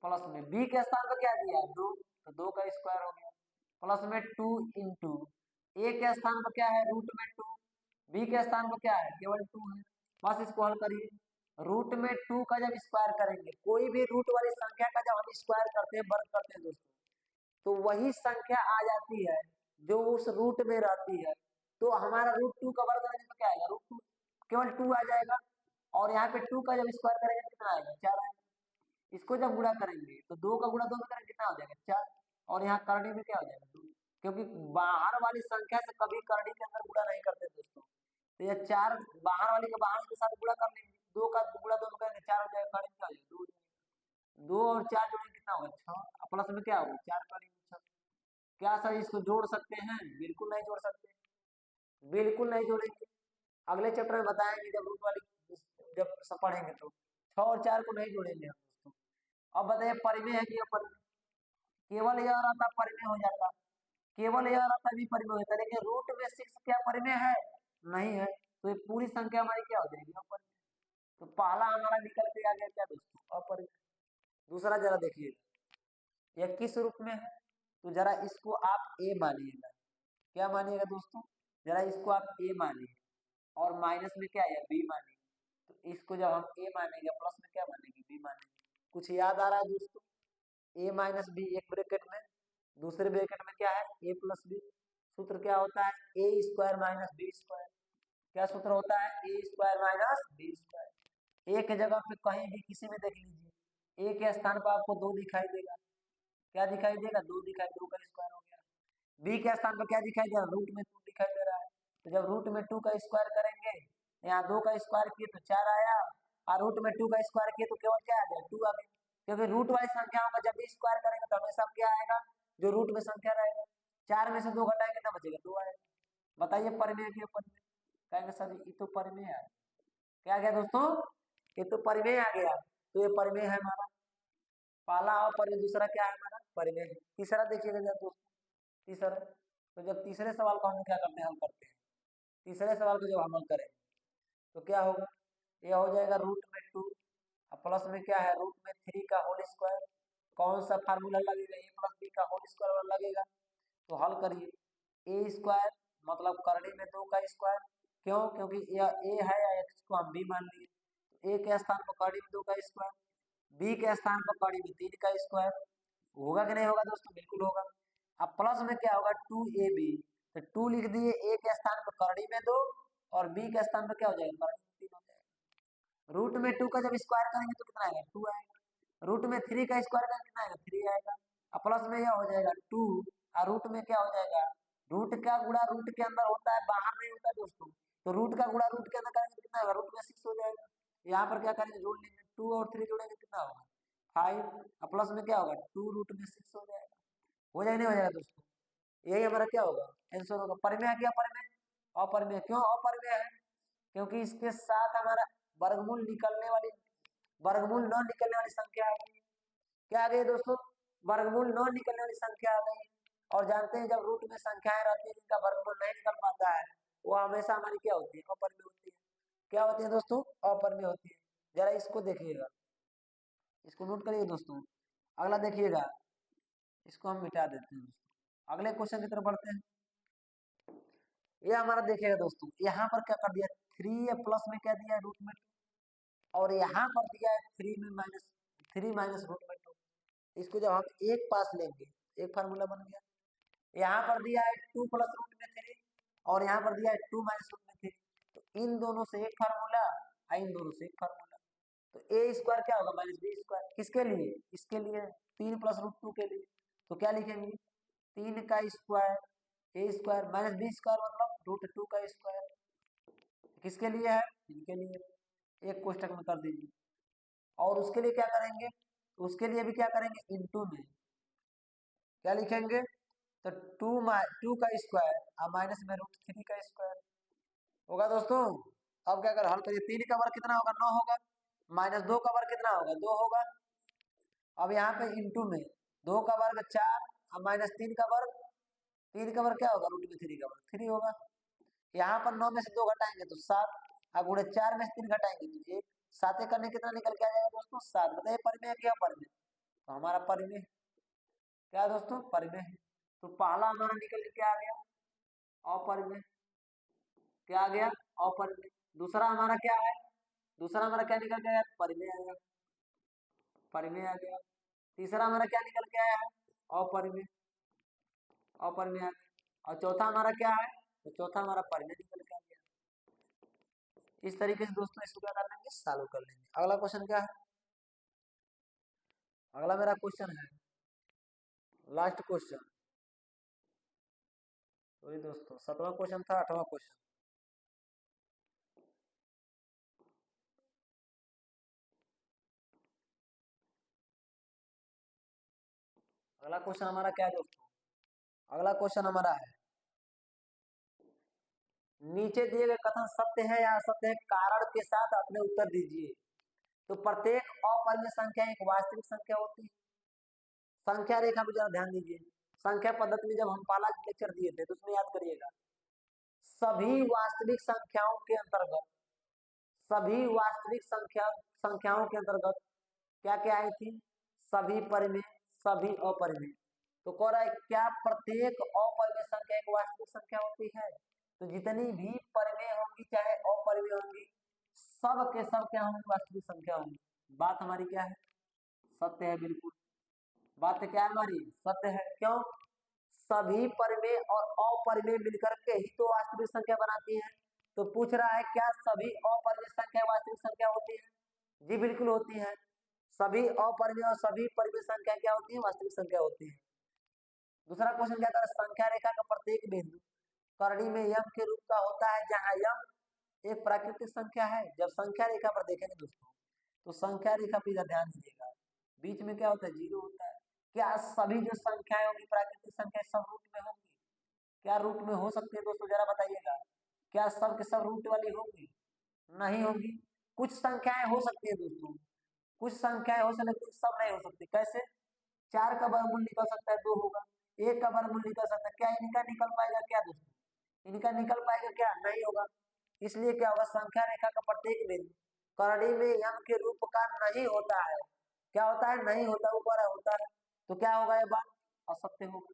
प्लस में बी के स्थान पर क्या दिया है 2, तो 2 का स्क्वायर हो गया। प्लस में 2 इंटू ए के स्थान पर क्या है रूट में 2, बी के स्थान पर क्या है केवल 2 है। बस इसको हल करिए, रूट में 2 का जब स्क्वायर करेंगे, कोई भी रूट वाली संख्या का जब हम स्क्वायर करते हैं, वर्ग करते हैं दोस्तों, तो वही संख्या आ जाती है जो उस रूट में रहती है। तो हमारा रूट 2 का वर्ग करेंगे तो क्या आएगा, रूट 2 केवल 2 आ जाएगा, और यहाँ पे 2 का जब स्क्वायर करेंगे तो कितना आएगा 4 आएगा। इसको जब गुणा करेंगे तो 2 का गुणा 2 में करेंगे कितना हो जाएगा 4, और यहाँ करड़ी में क्या हो जाएगा 2, क्योंकि बाहर वाली संख्या से कभी करड़ी के अंदर गुणा नहीं करते दोस्तों। तो ये 4 बाहर वाली के बाहर के साथ गुणा कर लेंगे, 2 का गुणा 2 में करेंगे 4 हो जाएगा, करड़ी क्या हो जाएगा 2, 2 और 4 जोड़ेंगे कितना होगा 6, प्लस में क्या होगा 4 करड़ी में 6। क्या सर इसको जोड़ सकते हैं, बिल्कुल नहीं जोड़ सकते, बिल्कुल नहीं जोड़ेंगे। अगले चैप्टर में बताएंगे जब रूट वाली जब सब पढ़ेंगे तो 6 और 4 को नहीं जोड़ेंगे हम दोस्तों। अब बताइए परिमेय है कि अपरिमेय, केवल यह रहता परिमेय हो जाता, केवल यह रहता भी परिमेय होता, लेकिन रूट में 6 क्या परिमेय है, नहीं है, तो ये पूरी संख्या हमारी क्या हो जाएगी अपरिमेय। तो पहला हमारा निकल के आ गया क्या दोस्तों, अपरिमेय। दूसरा जरा देखिए, यह किस रूप में है, तो जरा इसको आप ए मानिएगा, क्या मानिएगा दोस्तों, जरा इसको आप ए मानिए, और माइनस में क्या है बी मानिए। तो इसको जब हम ए मानेंगे, प्लस में क्या मानेंगे बी मानेंगे। कुछ याद आ रहा है दोस्तों, ए माइनस बी एक ब्रैकेट में, दूसरे ब्रैकेट में क्या है ए प्लस बी। सूत्र क्या होता है ए स्क्वायर माइनस बी स्क्वायर, क्या सूत्र होता है ए स्क्वायर माइनस बी स्क्वायर। ए के जगह पे कहीं भी किसी में देख लीजिए, ए के स्थान पर आपको 2 दिखाई देगा, क्या दिखाई देगा 2 दिखाई, 2 का स्क्वायर हो गया। बी के स्थान पर क्या दिखाई दे रहा है, रूट में 2 दिखाई दे रहा है, तो जब रूट में 2 का स्क्वायर करेंगे, यहाँ 2 का स्क्वायर किए तो 4 आया, और रूट में 2 का स्क्वायर किए तो केवल क्या आ गया 2 आ गया। क्योंकि रूट वाली संख्याओं का जब भी स्क्वायर करेंगे तो हमेशा क्या आएगा, जो रूट में संख्या रहेगा, 4 में से 2 घटाएंगे तब बचेगा 2 आएगा। बताइए परिमेय की अपरिमेय, कहेंगे सर ये तो परिमेय है, क्या गया दोस्तों, ये तो परिमेय आ गया, तो ये परिमेय है हमारा पहला, और परिमेय दूसरा क्या है हमारा परिमेय। तीसरा देखिएगा जरा दोस्तों, तीसरा, तो जब तीसरे सवाल को हम क्या करते हैं, हल करते हैं, तीसरे सवाल को जब हम हल करें तो क्या होगा, यह हो जाएगा रूट में 2 प्लस में क्या है रूट में 3 का होल स्क्वायर। कौन सा फार्मूला लगेगा, ए प्लस बी का होल स्क्वायर लगेगा। तो हल करिए, ए स्क्वायर मतलब करड़ी में 2 का स्क्वायर, क्यों, क्योंकि यह ए है या एक्स को हम बी मान लिए, तो ए के स्थान पर करड़ी में 2 का स्क्वायर, बी के स्थान पर करड़ी में 3 का स्क्वायर, होगा कि नहीं होगा दोस्तों, बिल्कुल होगा। अब प्लस में क्या होगा 2ab, तो 2 लिख दिए, ए के स्थान पर करड़ी में 2 और बी के स्थान पर क्या हो जाएगा करड़ी में 3 हो जाएगा। रूट में 2 का जब स्क्वायर करेंगे तो कितना आएगा 2 आएगा, रूट में 3 का स्क्वायर करेंगे कितना आएगा 3 आएगा, और प्लस में यह हो जाएगा 2, और रूट में क्या हो जाएगा, रूट का गुणा रूट के अंदर होता है, बाहर नहीं होता है दोस्तों, तो रूट का गुणा रूट के अंदर करेंगे तो कितना होगा रूट में 6 हो जाएगा। यहाँ पर क्या करेंगे जोड़ लेंगे, 2 और 3 जोड़ेंगे कितना होगा 5, और प्लस में क्या होगा 2 रूट में 6 हो जाएगा, हो जाएगा नहीं हो जाएगा दोस्तों, यही हमारा क्या होगा आंसर होगा। परिमेय क्या परिमेय, अपरिमेय, क्यों अपरिमेय है, क्योंकि इसके साथ हमारा वर्गमूल निकलने वाली, वर्गमूल न निकलने वाली संख्या आ गई, क्या आ गई दोस्तों, वर्गमूल न निकलने वाली संख्या आ गई। और जानते हैं जब रूट में संख्याएं रहती है जिनका वर्गमूल नहीं निकल पाता है, वो हमेशा हमारी क्या होती है अपरिमेय होती है, क्या होती है दोस्तों अपरिमेय होती है। जरा इसको देखिएगा, इसको नोट करिए दोस्तों। अगला देखिएगा, इसको हम मिटा देते हैं दोस्तों। अगले क्वेश्चन की तरफ बढ़ते हैं। ये हमारा देखिएगा दोस्तों, यहाँ पर क्या कर दिया, 3 प्लस में क्या दिया, रूट में 2, और यहाँ पर दिया है 3 माइनस रूट में 2। इसको जब हम एक पास लेंगे, एक फार्मूला बन गया। यहाँ पर दिया है 2 प्लस रूट में 3, और यहाँ पर दिया है 2 माइनस रूट में 3। तो इन दोनों से एक फार्मूला, इन दोनों से एक फार्मूला। तो ए स्क्वायर क्या होगा, माइनस बी स्क्वायर। किसके लिए, इसके लिए 3 प्लस रूट 2 के लिए। तो क्या लिखेंगे, 3 का स्क्वायर ए स्क्वायर माइनस बी स्क्वायर मतलब रूट 2 का स्क्वायर। किसके लिए है, इनके लिए। एक कोष्टक में कर दीजिए, और उसके लिए क्या करेंगे, उसके लिए भी क्या करेंगे, इनटू में क्या लिखेंगे, तो 2 का स्क्वायर और माइनस में रूट 3 का स्क्वायर होगा दोस्तों। अब क्या कर, हल करिए, 3 का वर्ग कितना होगा, 9 होगा, माइनस 2 का वर्ग कितना होगा, 2 होगा। अब यहाँ पे इंटू में 2 का वर्ग 4 और माइनस 3 का वर्ग, 3 का वर्ग क्या होगा, रूट में 3 का वर्ग 3 होगा। यहाँ पर 9 में से 2 घटाएंगे तो 7, और गुणे 4 में से 3 घटाएंगे तो 1, 7 करने कितना निकल के आ जाएगा दोस्तों, 7। बताइए परिमेय है क्या परिमेय, तो हमारा परिमेय क्या है दोस्तों, परिमेय है। तो पहला हमारा निकल के क्या आ गया, अपरिमेय। क्या आ गया, अपरिमेय। दूसरा हमारा क्या है, दूसरा हमारा क्या निकल गया, परिमेय आ गया, परिमेय आ गया। तीसरा हमारा क्या निकल के आया है, अपरिमेय, अपरिमेय आ गया। और चौथा हमारा क्या है, तो चौथा हमारा परिमेय निकल के आ गया। इस तरीके से दोस्तों इसको क्या कर लेंगे, सॉल्व कर लेंगे। अगला क्वेश्चन क्या है, अगला मेरा क्वेश्चन है, लास्ट क्वेश्चन, सॉरी दोस्तों 7वां क्वेश्चन था, 8वां क्वेश्चन। अगला क्वेश्चन हमारा क्या है दोस्तों, अगला क्वेश्चन हमारा है, नीचे दिए गए कथन सत्य है या असत्य है, कारण के साथ अपने उत्तर दीजिए। तो प्रत्येक अपरिमेय संख्या एक वास्तविक संख्या होती है। संख्या रेखा को जरा ध्यान दीजिए, संख्या पद्धति में जब हम पहला लेक्चर दिए थे तो उसमें याद करिएगा, सभी वास्तविक संख्याओं के अंतर्गत, सभी वास्तविक संख्याओं के अंतर्गत क्या क्या आई थी, सभी परिमेय, सभी अपरिमेय। तो कह रहा है क्या प्रत्येक अपरिमेय संख्या एक वास्तविक संख्या होती है, तो जितनी भी परिमेय होंगी चाहे अपरिमेय होंगी, सब के सब क्या होंगी, वास्तविक संख्या होंगी। बात हमारी क्या है, सत्य है, बिल्कुल बात क्या है हमारी, सत्य है। क्यों, सभी परिमेय और अपरिमेय मिलकर के ही तो वास्तविक संख्या बनाती है। तो पूछ रहा है क्या सभी अपरिमेय संख्या वास्तविक संख्या होती है, जी बिल्कुल होती है। सभी अपरिमेय और सभी परिमेय संख्या क्या होती है, वास्तविक संख्या होती है। दूसरा क्वेश्चन क्या कर, संख्या रेखा का प्रत्येक बिंदु करणी में यम के रूप का होता है, जहां यम एक प्राकृतिक संख्या है। जब संख्या रेखा पर देखेंगे दोस्तों, तो संख्या रेखा पर ध्यान दीजिएगा, बीच में क्या होता है, 0 होता है। क्या सभी जो संख्याएं होंगी प्राकृतिक संख्या सब रूट में होंगी, क्या रूट में हो सकती है दोस्तों, जरा बताइएगा, क्या सब के सब रूट वाली होंगी, नहीं होंगी। कुछ संख्याएं हो सकती है दोस्तों, कुछ संख्याएं हो सकती है, सब नहीं हो सकती। कैसे, 4 का वर्गमूल निकल सकता है 2 होगा, 1 का वर्गमूल निकल सकता है, क्या इनका निकल पाएगा क्या दोस्तों, इनका निकल पाएगा क्या, नहीं होगा। इसलिए क्या होगा, संख्या रेखा का प्रत्येक बिंदु करणी में यम के रूप का नहीं होता है। क्या होता है, नहीं होता, ऊपर होता है। तो क्या होगा, ये बात असत्य होगा।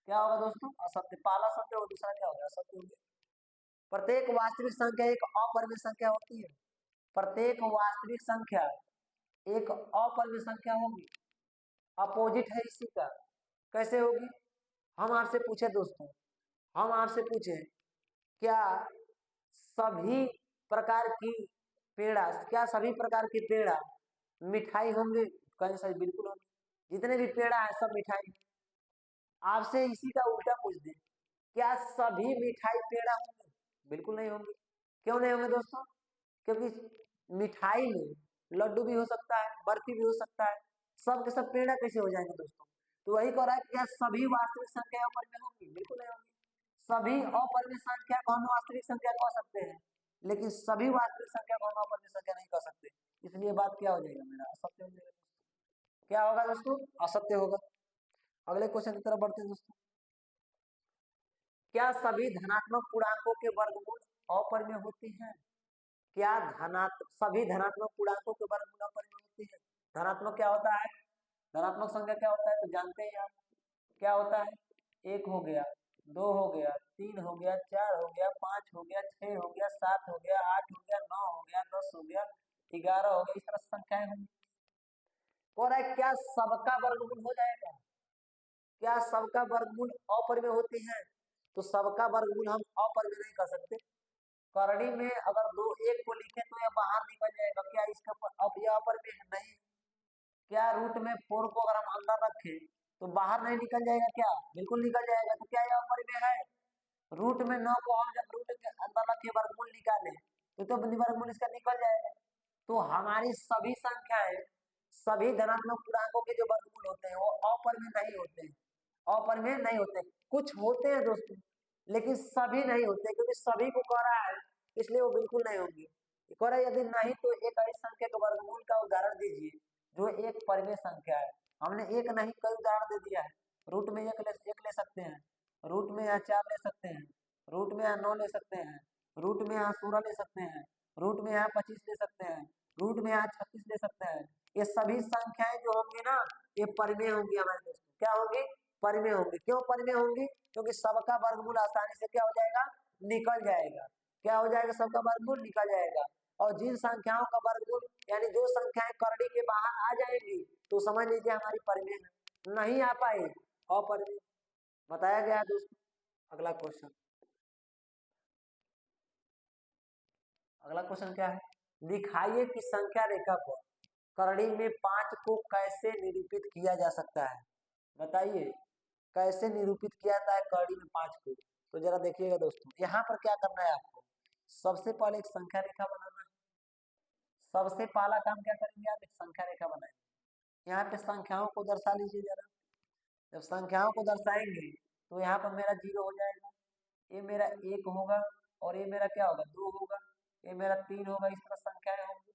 क्या होगा दोस्तों, असत्य। पहला सत्य और दूसरा क्या होगा, असत्य होगा। प्रत्येक वास्तविक संख्या एक अपरिमेय संख्या होती है, प्रत्येक वास्तविक संख्या एक अपरिमेय संख्या होगी, अपोजिट है इसी का। कैसे होगी, हम आपसे पूछे दोस्तों, हम आपसे पूछे क्या सभी प्रकार की पेड़ा, क्या सभी प्रकार की पेड़ा मिठाई होंगे, कहीं सही, बिल्कुल होंगे। जितने भी पेड़ा है सब मिठाई। आपसे इसी का उल्टा पूछ दे, क्या सभी मिठाई पेड़ा होंगे, बिल्कुल नहीं होंगे। क्यों नहीं होंगे दोस्तों, क्योंकि मिठाई में लड्डू भी हो सकता है, बर्फी भी हो सकता है, सब के सब पेड़ा कैसे हो जाएंगे दोस्तों। तो वही कह रहा है क्या सभी वास्तविक संख्या अपरिमेय होंगी, बिल्कुल नहीं होंगी। सभी अपरिमेय संख्या को हम वास्तविक संख्या कह सकते हैं, लेकिन सभी वास्तविक संख्या को हम अपरिमेय संख्या नहीं कह सकते। इसलिए बात क्या हो जाएगा, मेरा असत्य हो जाएगा। क्या होगा दोस्तों, असत्य होगा। अगले क्वेश्चन की तरफ बढ़ते हैं दोस्तों, क्या सभी धनात्मक पूर्णांकों के वर्गमूल अपरिमेय होते हैं, क्या धनात्मक सभी धनात्मक पूर्णांकों के वर्गमूल अपरिमेय होते हैं? धनात्मक क्या होता है? धनात्मक संख्या क्या होता है तो जानते हैं आप क्या होता है। 1 हो गया, 2 हो गया, 3 हो गया, 4 हो गया, 5 हो गया, 6 हो गया, 7 हो गया, 8 हो गया, 9 हो गया, 10 हो गया, 11 हो गया। इस तरह संख्याएं होंगी। और क्या सबका वर्गमूल हो जाएगा? क्या सबका वर्गमूल अपरिमेय होते हैं? तो सबका वर्गमूल हम अपरिमेय नहीं कर सकते। करड़ी में अगर 2 1 को लिखे तो यह बाहर निकल जाएगा। क्या इसका अब यह अपरिमेय है? नहीं। क्या रूट में 4 को अगर हम अंदर रखें तो बाहर नहीं निकल जाएगा? क्या बिल्कुल निकल जाएगा। तो क्या यह अपरिमेय है? रूट में 9 को हम जब रूट के अंदर रखे वर्गमूल निकाले तो वर्गमूल इसका निकल जाएगा। तो हमारी सभी संख्याएं, सभी धनात्मक पूर्णांकों के जो वर्गमूल होते हैं वो अपरिमेय नहीं होते हैं। अपरिमेय नहीं होते, कुछ होते हैं दोस्तों, लेकिन सभी नहीं होते, क्योंकि सभी को कह रहा है इसलिए वो बिल्कुल नहीं होंगे। कह रहा है यदि नहीं तो एक ऐसी संख्या के वर्गमूल का उदाहरण दीजिए जो एक परिमेय संख्या है। हमने एक नहीं कई उदाहरण दे दिया है। रूट में एक ले सकते हैं, रूट में यहाँ 4 ले सकते हैं, रूट में यहाँ 9 ले सकते हैं, रूट में यहाँ 16 ले सकते हैं, रूट में यहाँ 25 ले सकते हैं, रूट में यहाँ 36 ले सकते हैं। ये सभी संख्याएं जो होंगी ना ये परिमेय होंगी हमारे दोस्तों। क्या होंगी? परिमेय होंगी। क्यों परिमेय होंगी? क्योंकि सबका वर्गमूल आसानी से क्या हो जाएगा? निकल जाएगा। क्या हो जाएगा? सबका वर्गमूल निकल जाएगा। और जिन संख्याओं का वर्गमूल यानी जो संख्याएं करड़ी के बाहर आ जाएंगी तो समझ लीजिए हमारी परिमेय है। नहीं आ पाई अपरिमेय बताया गया है दोस्तों। अगला क्वेश्चन, अगला क्वेश्चन क्या है? दिखाइए कि संख्या रेखा पर करड़ी में 5 को कैसे निरूपित किया जा सकता है। बताइए कैसे निरूपित किया जाता है करड़ी में 5 को। तो जरा देखिएगा दोस्तों, यहाँ पर क्या करना है आपको? सबसे पहले एक संख्या रेखा बनाना है। सबसे पहला काम क्या करेंगे आप? एक संख्या रेखा बनाएंगे। यहाँ पे संख्याओं को दर्शा लीजिए जरा। जब संख्याओं को दर्शाएंगे तो यहाँ पर मेरा 0 हो जाएगा, ये मेरा 1 होगा, और ये मेरा क्या होगा? 2 होगा, ये मेरा 3 होगा। इस तरह संख्याएं होंगी।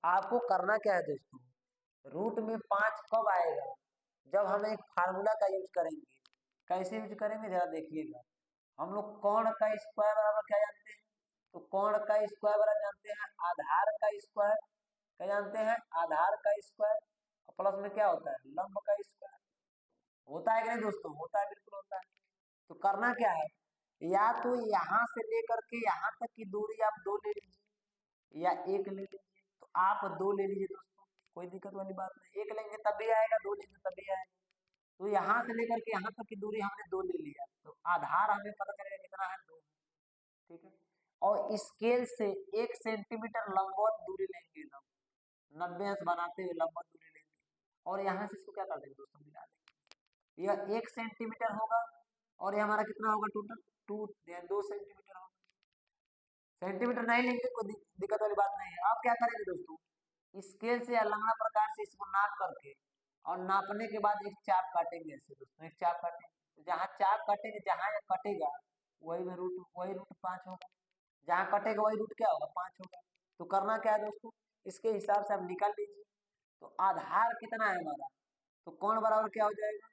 आपको करना क्या है दोस्तों? रूट में 5 कब आएगा? जब हम एक फार्मूला का यूज करेंगे। कैसे यूज करेंगे जरा देखिएगा। हम लोग कोण का स्क्वायर बराबर क्या जानते हैं? तो कोण का स्क्वायर बराबर जानते हैं आधार का स्क्वायर। क्या जानते हैं? आधार का स्क्वायर। प्लस में क्या होता है? लंब का स्क्वायर। होता है कि नहीं दोस्तों? होता है, बिल्कुल होता है। तो करना क्या है? या तो यहाँ से लेकर के यहाँ तक की दूरी आप 2 ले लीजिए या 1 ले लीजिए। तो आप 2 ले लीजिए दोस्तों, कोई दिक्कत वाली बात नहीं। 1 लेंगे तब भी आएगा, 2 लेंगे तब भी आएगा। तो यहाँ से लेकर के यहाँ तक की दूरी हमने 2 ले लिया, तो आधार हमें पता चलेगा कितना है? 2। ठीक है। और स्केल से 1 सेंटीमीटर लंबवत दूरी लेंगे, 90 अंश बनाते हुए लंबवत दूरी लेंगे, और यहाँ से इसको क्या कर देंगे दोस्तों? मिला देंगे। यह 1 सेंटीमीटर होगा और ये हमारा कितना होगा? टोटल 2 सेंटीमीटर होगा। सेंटीमीटर नहीं लेंगे कोई दिक्कत वाली बात नहीं है। आप क्या करेंगे दोस्तों? स्केल से अलग प्रकार से इसको नाप करके और नापने के बाद एक चाप काटेंगे ऐसे दोस्तों, एक चाप काटेंगे। तो जहाँ चाप काटेंगे, जहाँ ये कटेगा वही में वही रूट 5 होगा। जहाँ कटेगा वही रूट क्या होगा? 5 होगा। तो करना क्या है दोस्तों? इसके हिसाब से आप निकाल लीजिए। तो आधार कितना है हमारा? तो कोण बराबर क्या हो जाएगा?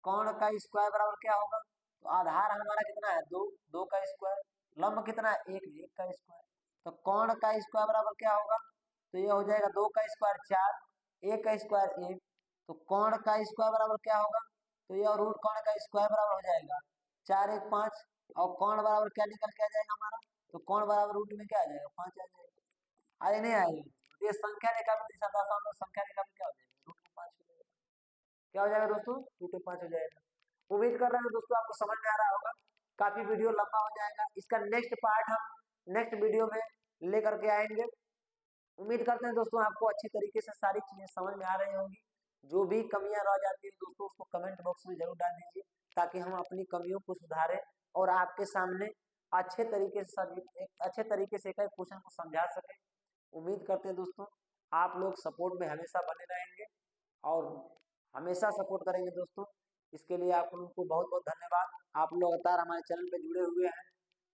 कोण का स्क्वायर बराबर क्या होगा? तो आधार हमारा कितना है? 2, 2 का स्क्वायर। लंब कितना है? 1, 1 का स्क्वायर। तो कोण का स्क्वायर बराबर क्या होगा? तो ये हो जाएगा 2 का स्क्वायर 4, 1 का स्क्वायर 1। तो कोण का स्क्वायर बराबर क्या होगा? तो ये रूट कोण का स्क्वायर बराबर हो जाएगा 4, 1, 5। और कोण बराबर क्या निकल के आ जाएगा हमारा? तो कोण बराबर रूट में क्या आ जाएगा? 5 आ जाएगा। आगे नहीं आएगा। तो ये संख्या रेखा में दिशा दशाओं में संख्या रेखा में क्या हो जाएगा? रूट में 5 हो जाएगा। क्या हो जाएगा दोस्तों? रूट में 5 हो जाएगा। उम्मीद कर रहे हैं दोस्तों आपको समझ में आ रहा होगा। काफी वीडियो लंबा हो जाएगा, इसका नेक्स्ट पार्ट हम नेक्स्ट वीडियो में लेकर के आएंगे। उम्मीद करते हैं दोस्तों आपको अच्छी तरीके से सारी चीजें समझ में आ रही होंगी। जो भी कमियां रह जाती है दोस्तों उसको कमेंट बॉक्स में जरूर डाल दीजिए, ताकि हम अपनी कमियों को सुधारें और आपके सामने अच्छे तरीके से एक अच्छे तरीके से एक क्वेश्चन को समझा सकें। उम्मीद करते हैं दोस्तों आप लोग सपोर्ट में हमेशा बने रहेंगे और हमेशा सपोर्ट करेंगे दोस्तों। इसके लिए आप लोगों को बहुत बहुत धन्यवाद। आप लोग लगातार हमारे चैनल पे जुड़े हुए हैं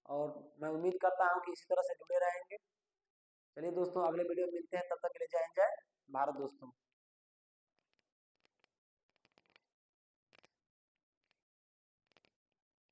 और मैं उम्मीद करता हूँ कि इसी तरह से जुड़े रहेंगे। चलिए दोस्तों अगले वीडियो में मिलते हैं, तब तक के लिए जय हिंद, जय भारत दोस्तों।